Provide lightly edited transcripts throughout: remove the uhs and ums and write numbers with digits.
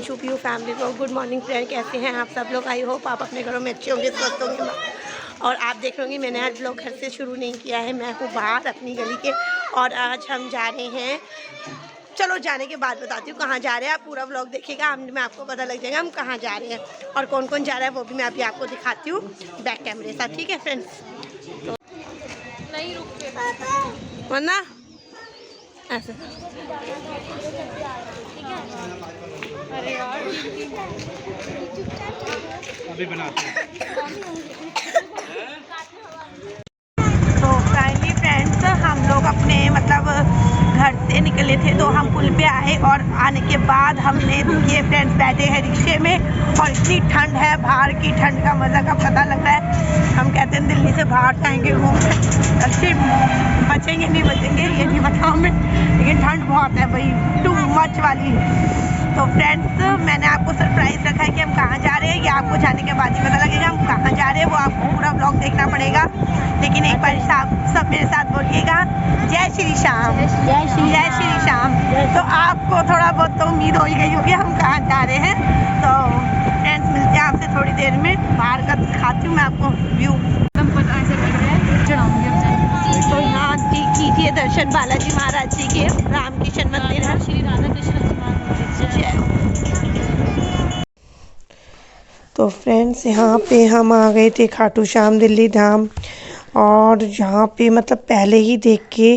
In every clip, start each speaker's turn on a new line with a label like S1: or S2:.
S1: चुकी हूँ फैमिली को। गुड मॉर्निंग फ्रेंड, कैसे हैं आप सब लोग? आई होप आप अपने घरों में अच्छे होंगे, स्वस्थ होंगे। और आप देख रहे होंगे मैंने आज ब्लॉग घर से शुरू नहीं किया है, मैं हूँ बाहर अपनी गली के। और आज हम जा रहे हैं, चलो जाने के बाद बताती हूँ कहाँ जा रहे हैं। आप पूरा व्लॉग देखिएगा, में आपको पता लग जाएगा हम कहाँ जा रहे हैं और कौन कौन जा रहा है, वो भी मैं अभी आपको दिखाती हूँ बैक कैमरे साथ। ठीक है फ्रेंड्स? तो नहीं रुक वरना ऐसे। अरे यार अभी बनाते हैं। तो फाइनली फ्रेंड्स हम लोग अपने घर से निकले थे, तो हम पुल पे आए और आने के बाद हमने ये फ्रेंड्स बैठे हैं रिक्शे में और इतनी ठंड है, बाहर की ठंड का मज़ा का पता लग रहा है। हम कहते हैं दिल्ली से बाहर जाएंगे घूमने, अच्छे बचेंगे नहीं बचेंगे ये नहीं बताऊँ मैं, लेकिन ठंड बहुत है भाई, टू मच वाली। तो फ्रेंड्स मैंने आपको सरप्राइज़ रखा है कि हम कहाँ जा रहे हैं, ये आपको जाने के बाद ही पता लगेगा हम कहाँ जा रहे हैं, वो आपको पूरा ब्लॉग देखना पड़ेगा। लेकिन एक बार सब मेरे साथ बोलिएगा जय श्री श्याम, जय श्री श्याम। तो आपको थोड़ा बहुत तो उम्मीद हो ही गई होगी हम कहाँ जा रहे हैं। तो फ्रेंड्स मिलते हैं आपसे थोड़ी देर में, बाहर का दिखाती हूँ मैं आपको व्यू। तो यहाँ जी कीजिए दर्शन बालाजी महाराज जी के, रामकिशन मंदिर है, श्री राधा कृष्ण। तो फ्रेंड्स यहाँ पे हम आ गए थे खाटू श्याम दिल्ली धाम, और यहाँ पे पहले ही देख के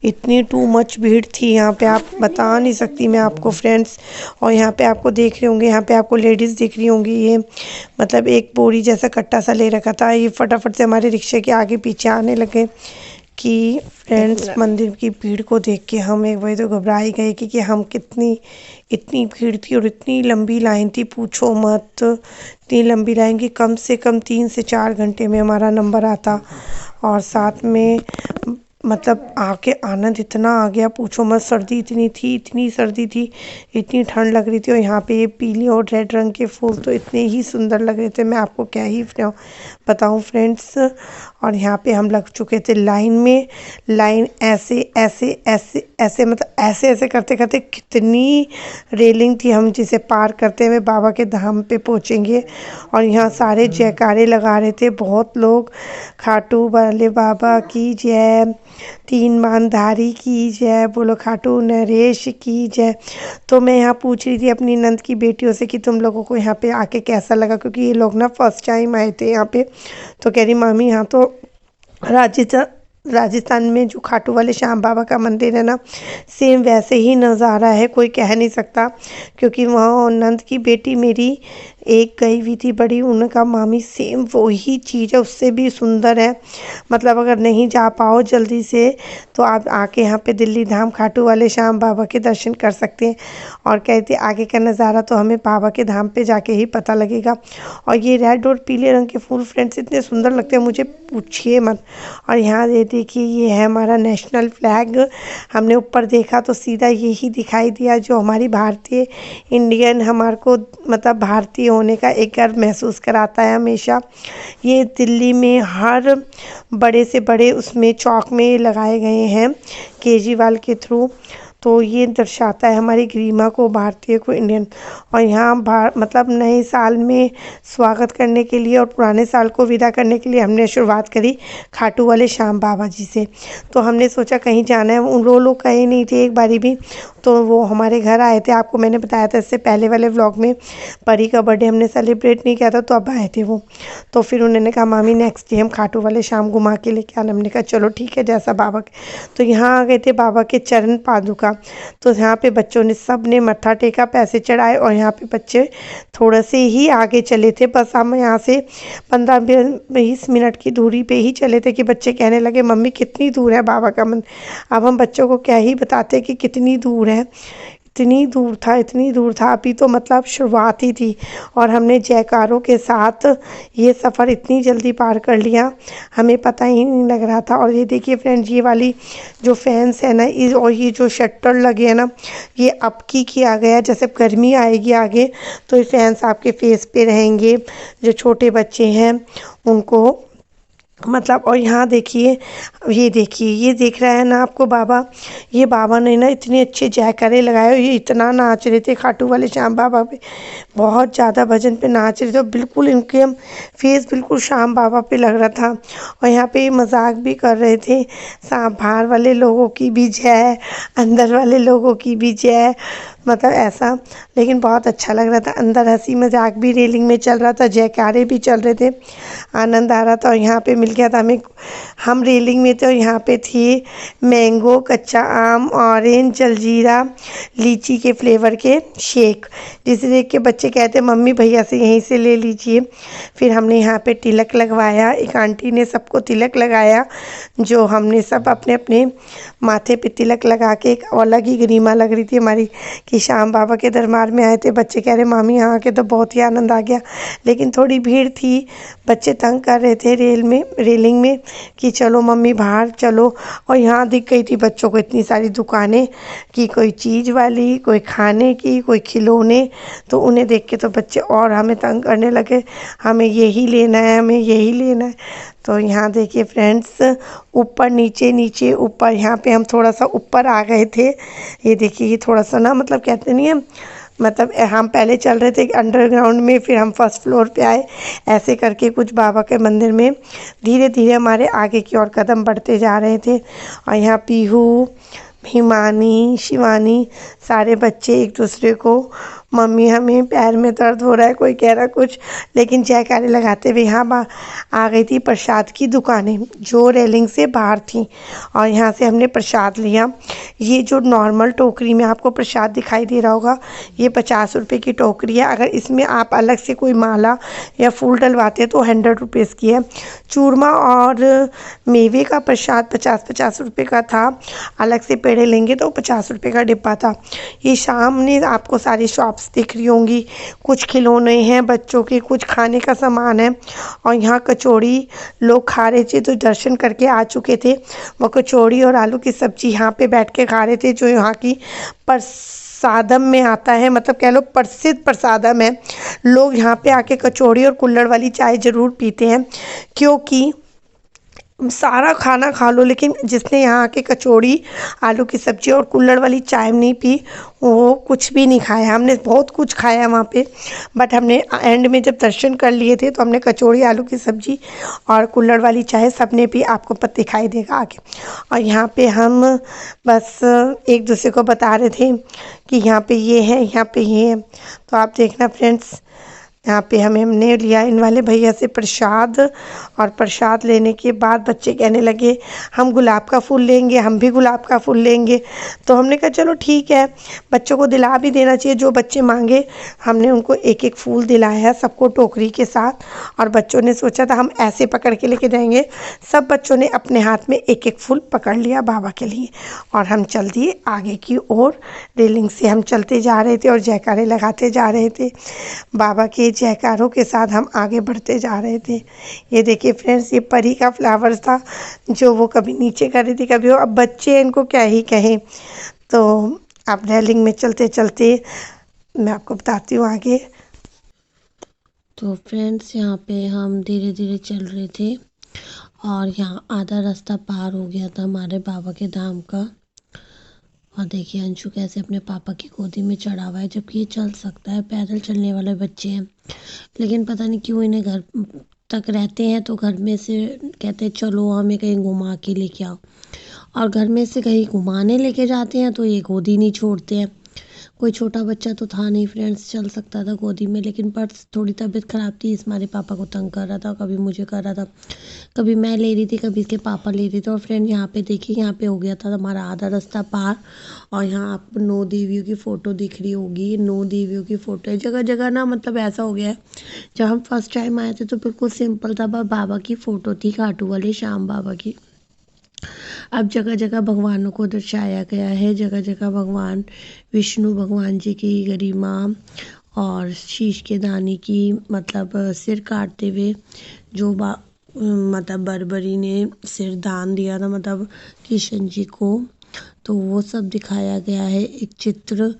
S1: इतनी टू मच भीड़ थी यहाँ पे, आप बता नहीं सकती मैं आपको फ्रेंड्स। और यहाँ पे आपको देख रहे होंगे, यहाँ पे आपको लेडीज़ दिख रही होंगी, ये एक बोरी जैसा कट्टा सा ले रखा था, ये फटाफट से हमारे रिक्शे के आगे पीछे आने लगे कि फ्रेंड्स मंदिर की भीड़ को देख के हम एक बार तो घबरा ही गए कि हम इतनी भीड़ थी और इतनी लंबी लाइन थी, पूछो मत। इतनी लंबी लाइन की कम से कम 3 से 4 घंटे में हमारा नंबर आता, और साथ में आके आनंद इतना आ गया, पूछो मत। सर्दी इतनी सर्दी थी, इतनी ठंड लग रही थी, और यहाँ पे ये पीले और रेड रंग के फूल तो इतने ही सुंदर लग रहे थे, मैं आपको क्या ही बताऊँ फ्रेंड्स। और यहाँ पे हम लग चुके थे लाइन में, लाइन ऐसे ऐसे करते करते कितनी रेलिंग थी, हम जिसे पार करते हुए बाबा के धाम पे पहुँचेंगे। और यहाँ सारे जयकारे लगा रहे थे बहुत लोग, खाटू वाले बाबा की जय, तीन मानधारी की जय, बोलो खाटू नरेश की जय। तो मैं यहाँ पूछ रही थी अपनी नंद की बेटियों से कि तुम लोगों को यहाँ पे आके कैसा लगा, क्योंकि ये लोग ना फर्स्ट टाइम आए थे यहाँ पे। तो कह रही मामी यहाँ तो राजस्थान में जो खाटू वाले श्याम बाबा का मंदिर है ना, सेम वैसे ही नज़ारा है, कोई कह नहीं सकता। क्योंकि वहाँ नंद की बेटी मेरी एक गई हुई थी बड़ी, उनका मामी सेम वही चीज़ है, उससे भी सुंदर है। अगर नहीं जा पाओ जल्दी से तो आप आके यहाँ पे दिल्ली धाम खाटू वाले श्याम बाबा के दर्शन कर सकते हैं। और कहते आगे का नज़ारा तो हमें बाबा के धाम पे जाके ही पता लगेगा। और ये रेड और पीले रंग के फूल फ्रेंड्स इतने सुंदर लगते हैं, मुझे पूछिए मत। और यहाँ देखिए ये है हमारा नेशनल फ्लैग, हमने ऊपर देखा तो सीधा यही दिखाई दिया, जो हमारी भारतीय इंडियन हमारे को भारतीय होने का एक गर्व महसूस कराता है हमेशा। ये दिल्ली में हर बड़े से बड़े उसमें चौक में लगाए गए हैं केजरीवाल के थ्रू, तो ये दर्शाता है हमारी गरिमा को, भारतीय को, इंडियन। और यहाँ नए साल में स्वागत करने के लिए और पुराने साल को विदा करने के लिए हमने शुरुआत करी खाटू वाले श्याम बाबा जी से। तो हमने सोचा कहीं जाना है, उन लोग कहीं नहीं थे एक बारी भी, तो वो हमारे घर आए थे, आपको मैंने बताया था इससे पहले वाले व्लॉग में। परी का बर्थडे हमने सेलिब्रेट नहीं किया था, तो अब आए थे वो। तो फिर उन्होंने कहा मामी नेक्स्ट डे हम खाटू वाले श्याम घुमा के लेके आना। हमने कहा चलो ठीक है, जैसा बाबा के। तो यहाँ आ गए थे बाबा के चरण पादुका, तो यहाँ पे बच्चों ने सब ने मत्था टेका, पैसे चढ़ाए, और यहाँ पे बच्चे थोड़े से ही आगे चले थे, बस हम यहाँ से 15-20 मिनट की दूरी पे ही चले थे कि बच्चे कहने लगे मम्मी कितनी दूर है बाबा का मंदिर। अब हम बच्चों को क्या ही बताते कि कितनी दूर है, इतनी दूर था, अभी तो शुरुआत ही थी। और हमने जयकारों के साथ ये सफ़र इतनी जल्दी पार कर लिया, हमें पता ही नहीं लग रहा था। और ये देखिए फ्रेंड्स, ये वाली जो फैंस है ना, और ये जो शटर लगे हैं ना, ये अब की किया गया, जैसे गर्मी आएगी आगे तो ये फैंस आपके फेस पे रहेंगे। जो छोटे बच्चे हैं उनको मतलब और यहाँ देखिए, ये देख रहा है ना आपको बाबा, ये बाबा ने ना इतने अच्छे जयकारे लगाए और ये इतना नाच रहे थे खाटू वाले श्याम बाबा पे, बहुत ज़्यादा भजन पे नाच रहे थे और बिल्कुल इनके फेस बिल्कुल श्याम बाबा पे लग रहा था। और यहाँ पे मजाक भी कर रहे थे, बाहर वाले लोगों की भी जय, अंदर वाले लोगों की भी जय, मतलब ऐसा। लेकिन बहुत अच्छा लग रहा था, अंदर हंसी मजाक भी रेलिंग में चल रहा था, जयकारे भी चल रहे थे, आनंद आ रहा था। और यहाँ पे मिल गया था हमें, हम रेलिंग में थे और यहाँ पे थी मैंगो, कच्चा आम, ऑरेंज, जलजीरा, लीची के फ्लेवर के शेक, जिसे देख के बच्चे कहते मम्मी भैया से यहीं से ले लीजिए। फिर हमने यहाँ पे तिलक लगवाया, एक आंटी ने सबको तिलक लगाया, जो हमने सब अपने अपने माथे पे तिलक लगा के एक अलग ही गरिमा लग रही थी हमारी कि श्याम बाबा के दरबार में आए थे। बच्चे कह रहे मामी यहाँ आके तो बहुत ही आनंद आ गया, लेकिन थोड़ी भीड़ थी, बच्चे तंग कर रहे थे रेलिंग में कि चलो मम्मी बाहर चलो। और यहाँ दिख गई थी बच्चों को इतनी सारी दुकानें कि कोई चीज़ वाली, कोई खाने की, कोई खिलौने, तो उन्हें देख के तो बच्चे और हमें तंग करने लगे, हमें यही लेना है, हमें यही लेना है। तो यहाँ देखिए फ्रेंड्स, ऊपर नीचे नीचे ऊपर, यहाँ पे हम थोड़ा सा ऊपर आ गए थे। ये देखिए, ये थोड़ा सा ना, मतलब कहते नहीं है, मतलब हम पहले चल रहे थे अंडरग्राउंड में, फिर हम फर्स्ट फ्लोर पे आए, ऐसे करके कुछ बाबा के मंदिर में धीरे धीरे हमारे आगे की ओर कदम बढ़ते जा रहे थे। और यहाँ पीहू, हिमानी, शिवानी, सारे बच्चे एक दूसरे को, मम्मी हमें पैर में दर्द हो रहा है, कोई कह रहा कुछ, लेकिन जयकारे लगाते हुए यहाँ आ गई थी प्रसाद की दुकानें जो रेलिंग से बाहर थी। और यहाँ से हमने प्रसाद लिया। ये जो नॉर्मल टोकरी में आपको प्रसाद दिखाई दे रहा होगा, ये 50 रुपये की टोकरी है। अगर इसमें आप अलग से कोई माला या फूल डलवाते हैं तो 100 रुपीज़ की है। चूरमा और मेवे का प्रसाद 50-50 रुपये का था, अलग से पेड़े लेंगे तो 50 रुपये का डिब्बा था। ये सामने आपको सारी शॉप्स दिख रही होंगी, कुछ खिलौने हैं बच्चों के, कुछ खाने का सामान है। और यहाँ कचौड़ी लोग खा रहे थे, तो दर्शन करके आ चुके थे, वो कचौड़ी और आलू की सब्जी यहाँ पे बैठ के खा रहे थे, जो यहाँ की प्रसादम में आता है, मतलब कह लो प्रसिद्ध प्रसादम है। लोग यहाँ पे आके कचौड़ी और कुल्हड़ वाली चाय ज़रूर पीते हैं, क्योंकि सारा खाना खा लो, लेकिन जिसने यहाँ आके कचौड़ी, आलू की सब्ज़ी और कुल्हड़ वाली चाय नहीं पी, वो कुछ भी नहीं खाया। हमने बहुत कुछ खाया वहाँ पे, बट हमने एंड में जब दर्शन कर लिए थे तो हमने कचौड़ी, आलू की सब्ज़ी और कुल्हड़ वाली चाय सबने पी, आपको पता दिखाई देगा आगे। और यहाँ पे हम बस एक दूसरे को बता रहे थे कि यहाँ पे ये है, यहाँ पे ये है। तो आप देखना फ्रेंड्स, यहाँ पे हमने लिया इन वाले भैया से प्रसाद, और प्रसाद लेने के बाद बच्चे कहने लगे हम गुलाब का फूल लेंगे, हम भी गुलाब का फूल लेंगे। तो हमने कहा चलो ठीक है, बच्चों को दिला भी देना चाहिए, जो बच्चे मांगे। हमने उनको एक एक फूल दिलाया सबको टोकरी के साथ, और बच्चों ने सोचा था हम ऐसे पकड़ के लेके जाएंगे, सब बच्चों ने अपने हाथ में एक एक फूल पकड़ लिया बाबा के लिए, और हम चल दिए आगे की ओर। रेलिंग से हम चलते जा रहे थे और जयकारे लगाते जा रहे थे, बाबा के जयकारों के साथ हम आगे बढ़ते जा रहे थे। ये देखिए फ्रेंड्स, ये परी का फ्लावर्स था, जो वो कभी नीचे कर रही थी कभी वो, अब बच्चे इनको क्या ही कहें। तो अब रेलिंग में चलते चलते मैं आपको बताती हूँ आगे।
S2: तो फ्रेंड्स, यहाँ पे हम धीरे धीरे चल रहे थे और यहाँ आधा रास्ता पार हो गया था हमारे बाबा के धाम का। और देखिए अंशु कैसे अपने पापा की गोदी में चढ़ा हुआ है, जबकि ये चल सकता है, पैदल चलने वाले बच्चे हैं, लेकिन पता नहीं क्यों इन्हें घर तक रहते हैं तो घर में से कहते हैं चलो हमें कहीं घुमा के लेके आओ, और घर में से कहीं घुमाने लेके जाते हैं तो ये गोदी नहीं छोड़ते हैं। कोई छोटा बच्चा तो था नहीं फ्रेंड्स, चल सकता था गोदी में, लेकिन पर थोड़ी तबीयत ख़राब थी, इस हमारे पापा को तंग कर रहा था, कभी मुझे कर रहा था, कभी मैं ले रही थी, कभी इसके पापा ले रहे थे। और फ्रेंड यहाँ पे देखिए, यहाँ पे हो गया था हमारा आधा रास्ता पार, और यहाँ आपको 9 देवियों की फ़ोटो दिख रही होगी, 9 देवियों की फ़ोटो है जगह जगह ना, मतलब ऐसा हो गया है। जब हम फर्स्ट टाइम आए थे तो बिल्कुल सिंपल था, बस बाबा की फ़ोटो थी, खाटू वाले श्याम बाबा की। अब जगह जगह भगवानों को दर्शाया गया है, जगह जगह भगवान विष्णु भगवान जी की गरिमा और शीश के दाने की, मतलब सिर काटते हुए जो मतलब बरबरी ने सिर दान दिया था, मतलब किशन जी को, तो वो सब दिखाया गया है एक चित्र।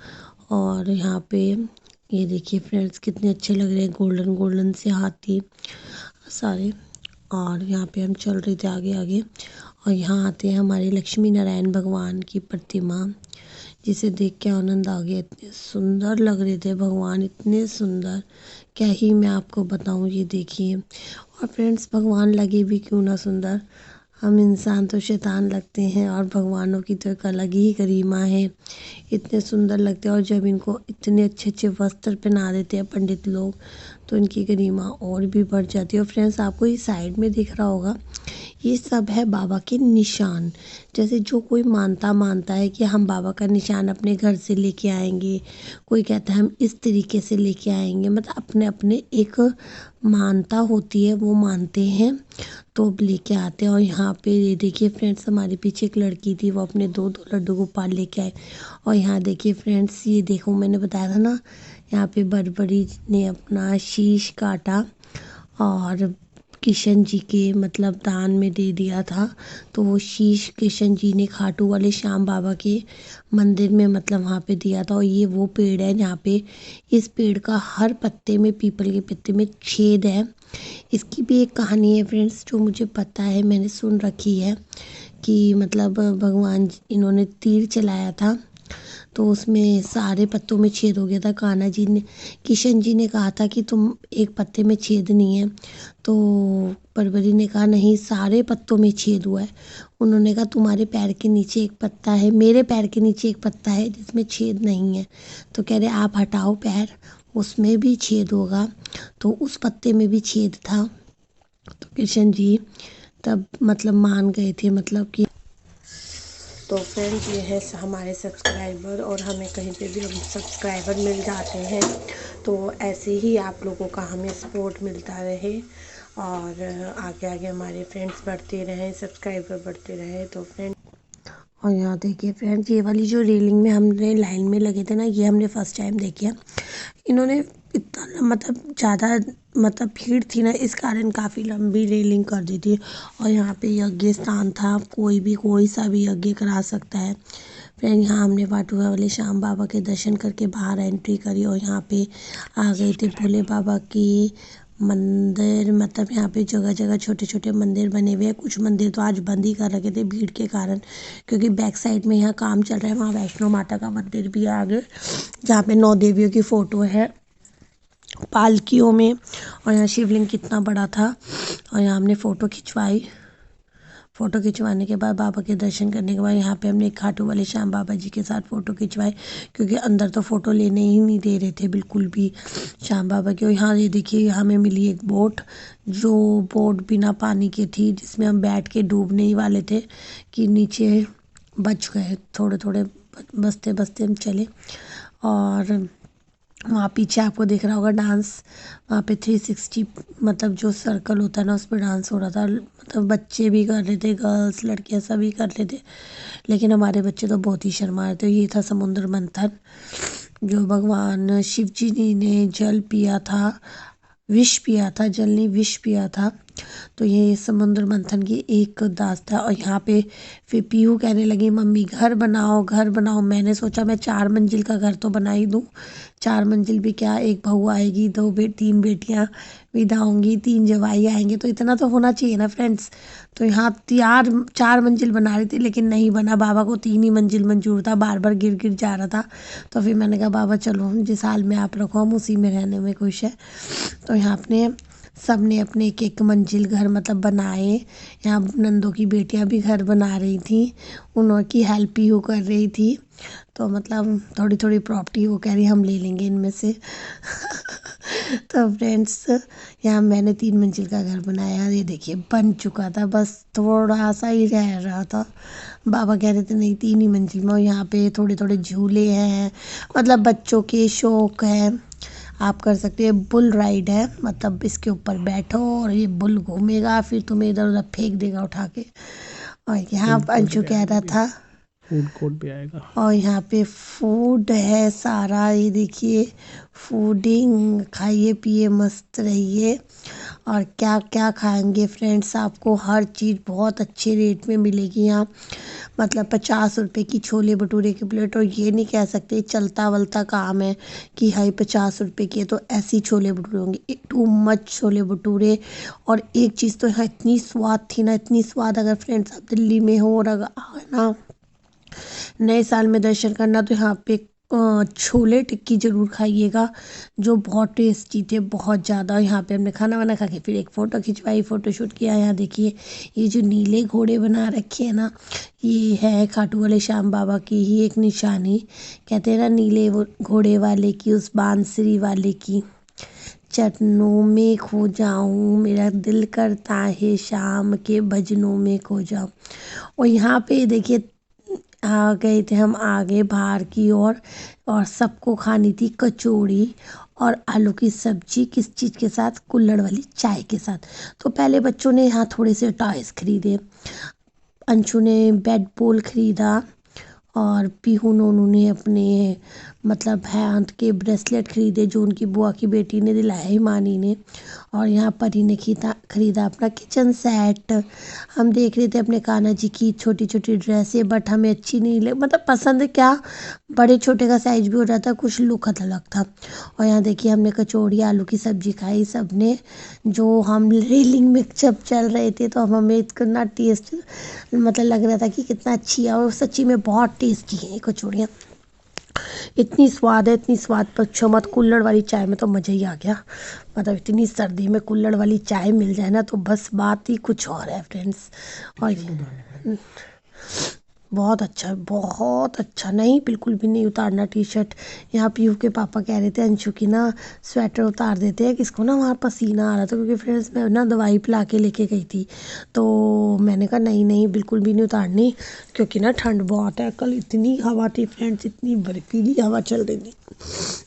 S2: और यहाँ पे ये देखिए फ्रेंड्स, कितने अच्छे लग रहे हैं, गोल्डन गोल्डन से हाथी सारे। और यहाँ पे हम चल रहे थे आगे आगे, और यहाँ आते हैं हमारे लक्ष्मी नारायण भगवान की प्रतिमा, जिसे देख के आनंद आ गया। इतने सुंदर लग रहे थे भगवान, इतने सुंदर, क्या ही मैं आपको बताऊँ। ये देखिए, और फ्रेंड्स भगवान लगे भी क्यों ना सुंदर, हम इंसान तो शैतान लगते हैं, और भगवानों की तो एक अलग ही गरिमा है, इतने सुंदर लगते हैं। और जब इनको इतने अच्छे अच्छे वस्त्र पहना देते हैं पंडित लोग, तो इनकी गरिमा और भी बढ़ जाती है। और फ्रेंड्स आपको ये साइड में दिख रहा होगा, ये सब है बाबा के निशान। जैसे जो कोई मानता है कि हम बाबा का निशान अपने घर से लेके आएंगे, कोई कहता है हम इस तरीके से लेके आएंगे, मतलब अपने अपने एक मानता होती है, वो मानते हैं तो लेके आते हैं। और यहाँ पे ये देखिए फ्रेंड्स, हमारे पीछे एक लड़की थी, वो अपने दो दो लड्डू गोपाल लेके आए। और यहाँ देखिए फ्रेंड्स, ये देखो मैंने बताया था ना, यहाँ पे बड़बड़ी ने अपना शीश काटा और किशन जी के मतलब दान में दे दिया था। तो वो शीश किशन जी ने खाटू वाले श्याम बाबा के मंदिर में मतलब वहाँ पे दिया था। और ये वो पेड़ है जहाँ पे, इस पेड़ का हर पत्ते में, पीपल के पत्ते में छेद है। इसकी भी एक कहानी है फ्रेंड्स, जो मुझे पता है, मैंने सुन रखी है कि मतलब भगवान इन्होंने तीर चलाया था, तो उसमें सारे पत्तों में छेद हो गया था। कान्हा जी ने, किशन जी ने कहा था कि तुम एक पत्ते में छेद नहीं है, तो परवरी ने कहा नहीं, सारे पत्तों में छेद हुआ है। उन्होंने कहा तुम्हारे पैर के नीचे एक पत्ता है, मेरे पैर के नीचे एक पत्ता है जिसमें छेद नहीं है। तो कह रहे आप हटाओ पैर, उसमें भी छेद होगा। तो उस पत्ते में भी छेद था। तो किशन जी तब मतलब मान गए थे, मतलब कि। तो फ्रेंड्स ये है हमारे सब्सक्राइबर, और हमें कहीं पे भी हम सब्सक्राइबर मिल जाते हैं तो ऐसे ही आप लोगों का हमें सपोर्ट मिलता रहे, और आगे आगे हमारे फ्रेंड्स बढ़ते रहें, सब्सक्राइबर बढ़ते रहे। तो फ्रेंड्स, और यहाँ देखिए फ्रेंड्स, ये वाली जो रेलिंग में हमने लाइन में लगे थे ना, ये हमने फर्स्ट टाइम देखी है। इन्होंने इतना मतलब ज़्यादा मतलब भीड़ थी ना, इस कारण काफ़ी लंबी रेलिंग कर दी थी। और यहाँ पे यज्ञ स्थान था, कोई भी कोई सा भी यज्ञ करा सकता है। फिर यहाँ हमने वाटुआ वाले श्याम बाबा के दर्शन करके बाहर एंट्री करी, और यहाँ पे आ गए थे भोले बाबा की मंदिर। मतलब यहाँ पे जगह जगह छोटे छोटे मंदिर बने हुए हैं। कुछ मंदिर तो आज बंद ही कर रखे थे भीड़ के कारण, क्योंकि बैक साइड में यहाँ काम चल रहा है। वहाँ वैष्णो माता का मंदिर भी है आगे, जहाँ पे 9 देवियों की फ़ोटो है पालकियों में। और यहाँ शिवलिंग कितना बड़ा था। और यहाँ हमने फ़ोटो खिंचवाई। फ़ोटो खिंचवाने के बाद बाबा के दर्शन करने के बाद यहाँ पे हमने एक खाटू वाले श्याम बाबा जी के साथ फ़ोटो खिंचवाई, क्योंकि अंदर तो फ़ोटो लेने ही नहीं दे रहे थे बिल्कुल भी श्याम बाबा के। और यहाँ ये देखिए, हमें मिली एक बोट, जो बोट बिना पानी की थी, जिसमें हम बैठ के डूबने ही वाले थे कि नीचे बच गए। थोड़े थोड़े बचते बचते हम चले। और वहाँ पीछे आपको दिख रहा होगा डांस, वहाँ पे 360 मतलब जो सर्कल होता है ना, उस पर डांस हो रहा था। मतलब बच्चे भी कर रहे थे, गर्ल्स लड़कियाँ सभी कर रहे थे, लेकिन हमारे बच्चे तो बहुत ही शर्मा रहे थे। ये था समुद्र मंथन, जो भगवान शिव जी ने जल पिया था, विष पिया था, जल ने विष पिया था। तो ये समुद्र मंथन की एक दास्ता। और यहाँ पे फिर पीहू कहने लगी मम्मी घर बनाओ घर बनाओ। मैंने सोचा मैं 4 मंजिल का घर तो बना ही दूँ, 4 मंजिल भी क्या, एक बहू आएगी, 3 बेटियाँ विदा होंगी, 3 जवाई आएंगे, तो इतना तो होना चाहिए ना फ्रेंड्स। तो यहाँ 4 मंजिल बना रही थी, लेकिन नहीं बना। बाबा को 3 ही मंजिल मंजूर था, बार बार गिर गिर जा रहा था। तो फिर मैंने कहा बाबा चलो, जिस हाल में आप रखो हम उसी में रहने में खुश है। तो यहाँ अपने सब ने अपने एक एक मंजिल घर मतलब बनाए। यहाँ नंदों की बेटियां भी घर बना रही थी, उनकी हेल्प ही वो कर रही थी। तो मतलब थोड़ी थोड़ी प्रॉपर्टी वो कह रही हम ले लेंगे इनमें से। तो फ्रेंड्स, यहाँ मैंने 3 मंजिल का घर बनाया, ये देखिए बन चुका था, बस थोड़ा सा ही रह रहा था। बाबा कह रहे थे नहीं 3 ही मंजिल में। और यहाँ पे थोड़े थोड़े झूले हैं, मतलब बच्चों के शौक है, आप कर सकते हैं। बुल राइड है, मतलब इसके ऊपर बैठो और ये बुल घूमेगा, फिर तुम्हें इधर उधर फेंक देगा उठा के। और यहाँ अंशु कह रहा था
S3: फूड कोर्ट भी आएगा।
S2: और यहाँ पे फूड है सारा, ये देखिए फूडिंग, खाइए पिए मस्त रहिए। और क्या क्या खाएंगे फ्रेंड्स। आपको हर चीज़ बहुत अच्छे रेट में मिलेगी यहाँ। मतलब 50 रुपये की छोले भटूरे की प्लेट। और ये नहीं कह सकते चलता वलता काम है कि हाई 50 रुपये की है तो ऐसी छोले भटूरे होंगे। Too much chole bhature. और एक चीज़ तो यहाँ इतनी स्वाद थी ना, इतनी स्वाद। अगर फ्रेंड्स आप दिल्ली में हो और अगर ना नए साल में दर्शन करना तो यहाँ पे छोले टिक्की ज़रूर खाइएगा, जो बहुत टेस्टी थे, बहुत ज़्यादा। यहाँ पे हमने खाना वाना खा के फिर एक फ़ोटो खिंचवाई, फ़ोटो शूट किया। यहाँ देखिए ये जो नीले घोड़े बना रखे हैं ना, ये है खाटू वाले श्याम बाबा की ही एक निशानी। कहते हैं ना नीले घोड़े वाले की, उस बांसुरी वाले की चरणों में खो जाऊं, मेरा दिल करता है शाम के भजनों में खो जाऊं। और यहाँ पे देखिए आ गए थे हम आगे बाहर की ओर। और सबको खानी थी कचौड़ी और आलू की सब्जी। किस चीज़ के साथ? कुल्हड़ वाली चाय के साथ। तो पहले बच्चों ने यहाँ थोड़े से टॉयस खरीदे। अंशु ने बैट बॉल खरीदा और पीहू नोनू ने अपने मतलब हाथ के ब्रेसलेट खरीदे जो उनकी बुआ की बेटी ने दिलाया, हिमानी ने। और यहाँ परी ने खरीदा अपना किचन सेट। हम देख रहे थे अपने कान्हा जी की छोटी छोटी ड्रेसें, बट हमें अच्छी नहीं लगी। मतलब पसंद क्या, बड़े छोटे का साइज भी हो जाता, कुछ लुक अलग था। और यहाँ देखिए हमने कचौड़ी आलू की सब्जी खाई सबने। जो हम रेलिंग में जब चल रहे थे तो हमें इतना टेस्ट मतलब लग रहा था कि कितना अच्छी है। और सच्ची में बहुत टेस्टी है ये कचौड़ियाँ। इतनी स्वाद है, इतनी स्वाद, पूछो मत। कुल्हड़ वाली चाय में तो मज़ा ही आ गया। मतलब इतनी सर्दी में कुल्हड़ वाली चाय मिल जाए ना तो बस बात ही कुछ और है फ्रेंड्स। और बहुत अच्छा, बहुत अच्छा। नहीं बिल्कुल भी नहीं उतारना टी शर्ट। यहाँ पीयू के पापा कह रहे थे अंशु की ना स्वेटर उतार देते हैं, किसको ना वहाँ पसीना आ रहा था। क्योंकि फ्रेंड्स मैं ना दवाई पिला के लेके गई थी तो मैंने कहा नहीं नहीं बिल्कुल भी नहीं उतारनी, क्योंकि ना ठंड बहुत है। कल इतनी हवा थी फ्रेंड्स, इतनी बर्फीली हवा चल रही थी।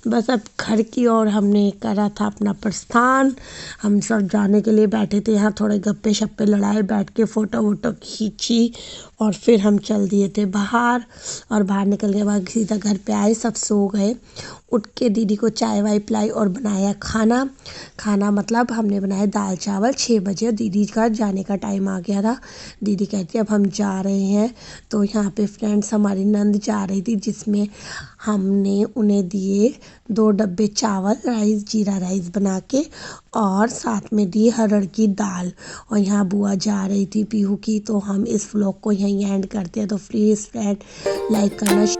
S2: बस अब घर की ओर हमने करा था अपना प्रस्थान। हम सब जाने के लिए बैठे थे। यहाँ थोड़े गप्पे शप्पे लड़ाए, बैठ के फ़ोटो वोटो खींची और फिर हम चल दिए थे बाहर। और बाहर निकल के बाद सीधा घर पे आए, सब सो गए। उठ के दीदी को चाय वाय पिलाई और बनाया खाना। खाना मतलब हमने बनाया दाल चावल 6 बजे। और दीदी का जाने का टाइम आ गया था। दीदी कहती अब हम जा रहे हैं। तो यहाँ पे फ्रेंड्स हमारी नंद जा रही थी, जिसमें हमने उन्हें दिए 2 डब्बे चावल राइस, जीरा राइस बना के, और साथ में दी हरड़ की दाल। और यहाँ बुआ जा रही थी पीहू की। तो हम इस व्लॉग को यहीं एंड करते हैं। तो प्लीज़ फ्रेंड लाइक करना।